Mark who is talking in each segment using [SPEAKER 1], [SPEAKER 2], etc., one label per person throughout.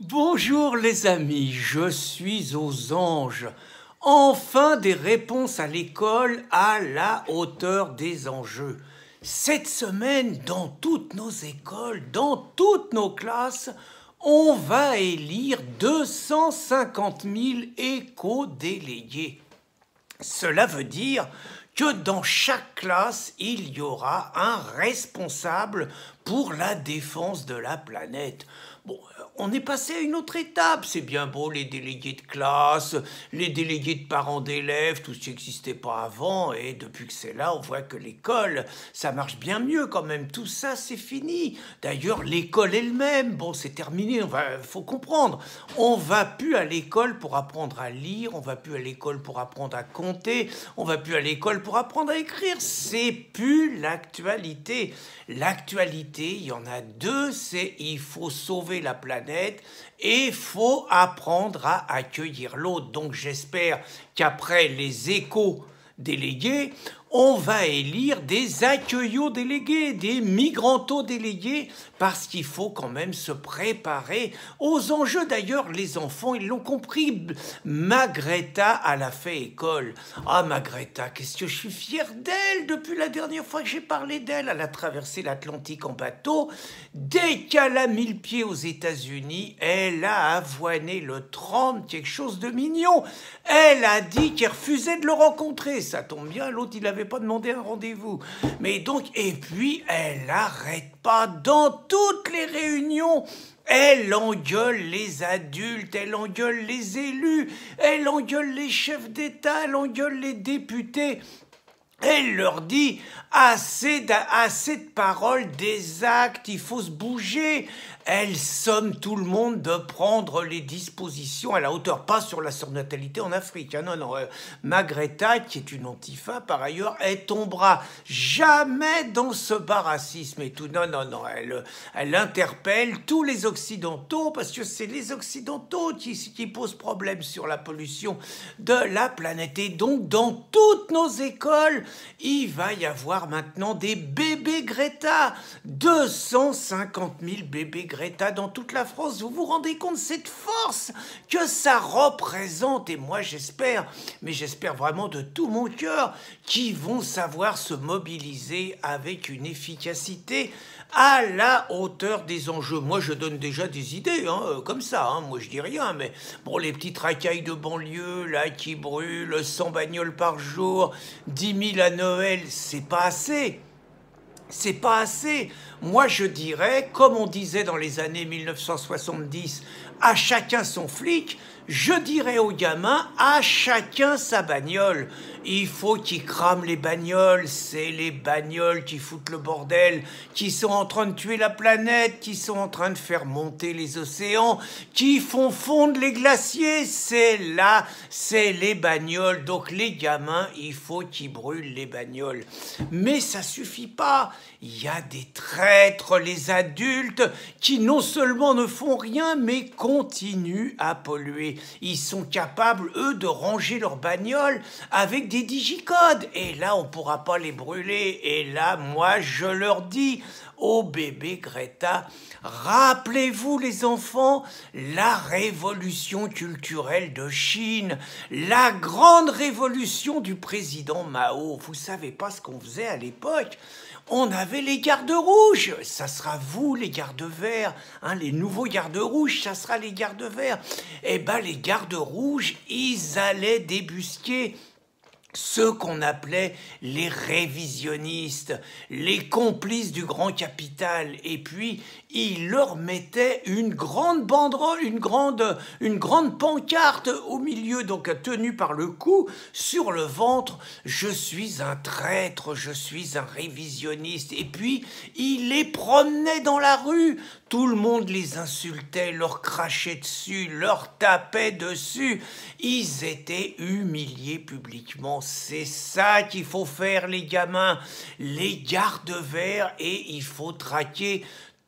[SPEAKER 1] Bonjour les amis, je suis aux anges. Enfin des réponses à l'école à la hauteur des enjeux. Cette semaine, dans toutes nos écoles, dans toutes nos classes, on va élire 250 000 éco-délégués. Cela veut dire que dans chaque classe, il y aura un responsable pour la défense de la planète. Bon, on est passé à une autre étape. C'est bien beau les délégués de classe, les délégués de parents d'élèves, tout ce qui n'existait pas avant. Et depuis que c'est là, on voit que l'école, ça marche bien mieux quand même. Tout ça, c'est fini. D'ailleurs, l'école elle-même, bon, c'est terminé. Faut comprendre. On va plus à l'école pour apprendre à lire. On va plus à l'école pour apprendre à compter. On va plus à l'école pour apprendre à écrire. C'est plus l'actualité. L'actualité, il y en a deux, c'est il faut sauver la planète et il faut apprendre à accueillir l'autre. Donc j'espère qu'après les éco-délégués, on va élire des accueillo-délégués, des migranto-délégués, parce qu'il faut quand même se préparer aux enjeux. D'ailleurs, les enfants, ils l'ont compris. Ma Greta, elle a fait école. Ah, ma Greta, qu'est-ce que je suis fier d'elle depuis la dernière fois que j'ai parlé d'elle. Elle a traversé l'Atlantique en bateau. Dès qu'elle a mis le pied aux États-Unis, elle a avoiné le 30 quelque chose de mignon. Elle a dit qu'elle refusait de le rencontrer. Ça tombe bien, l'autre, il avait pas demandé un rendez-vous. Mais donc, et puis, elle arrête pas dans toutes les réunions. Elle engueule les adultes, elle engueule les élus, elle engueule les chefs d'État, elle engueule les députés. Elle leur dit assez de paroles, des actes, il faut se bouger. Elle somme tout le monde de prendre les dispositions à la hauteur, pas sur la surnatalité en Afrique. Hein, non, ma Greta, qui est une antifa par ailleurs, elle tombera jamais dans ce bas-racisme et tout. Non, elle interpelle tous les Occidentaux parce que c'est les Occidentaux qui posent problème sur la pollution de la planète. Et donc, dans toutes nos écoles, il va y avoir maintenant des bébés Greta. 250 000 bébés Greta dans toute la France. Vous vous rendez compte de cette force que ça représente? Et moi, j'espère, mais j'espère vraiment de tout mon cœur, qu'ils vont savoir se mobiliser avec une efficacité à la hauteur des enjeux. Moi, je donne déjà des idées, comme ça. Moi, je dis rien, mais bon, les petites racailles de banlieue, là, qui brûlent, 100 bagnoles par jour, 10 000 à Noël, c'est pas assez. C'est pas assez. Moi, je dirais, comme on disait dans les années 1970, à chacun son flic, je dirais aux gamins, à chacun sa bagnole. Il faut qu'ils crament les bagnoles, c'est les bagnoles qui foutent le bordel, qui sont en train de tuer la planète, qui sont en train de faire monter les océans, qui font fondre les glaciers, c'est là, c'est les bagnoles. Donc les gamins, il faut qu'ils brûlent les bagnoles. Mais ça suffit pas. Il y a des traîtres, les adultes, qui non seulement ne font rien, mais continuent à polluer. Ils sont capables, eux, de ranger leurs bagnoles avec des digicodes. Et là, on ne pourra pas les brûler. Et là, moi, je leur dis aux bébés Greta, rappelez-vous les enfants, la révolution culturelle de Chine, la grande révolution du président Mao. Vous savez pas ce qu'on faisait à l'époque? On avait les gardes rouges, ça sera vous les gardes verts, les nouveaux gardes rouges, ça sera les gardes verts. Eh ben les gardes rouges, ils allaient débusquer ceux qu'on appelait les révisionnistes, les complices du grand capital, et puis ils leur mettaient une grande banderole, une grande pancarte au milieu, donc tenue par le cou, sur le ventre, je suis un traître, je suis un révisionniste, et puis ils les promenaient dans la rue, tout le monde les insultait, leur crachait dessus, leur tapait dessus, ils étaient humiliés publiquement. C'est ça qu'il faut faire, les gamins, les gardes verts, et il faut traquer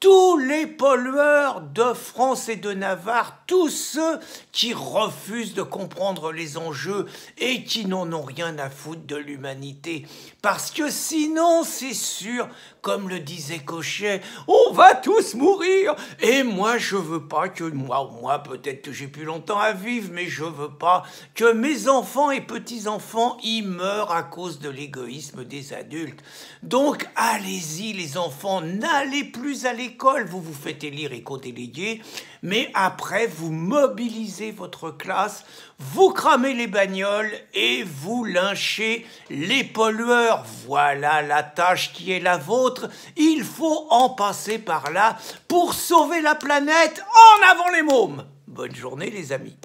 [SPEAKER 1] tous les pollueurs de France et de Navarre, tous ceux qui refusent de comprendre les enjeux et qui n'en ont rien à foutre de l'humanité. Parce que sinon, c'est sûr, comme le disait Cochet, on va tous mourir. Et moi, je veux pas que moi peut-être que j'ai plus longtemps à vivre, mais je veux pas que mes enfants et petits-enfants y meurent à cause de l'égoïsme des adultes. Donc, allez-y les enfants, n'allez plus à l'école, vous vous faites élire éco-délégué, mais après vous mobilisez votre classe, vous cramez les bagnoles et vous lynchez les pollueurs. Voilà la tâche qui est la vôtre, il faut en passer par là pour sauver la planète. En avant les mômes! Bonne journée les amis.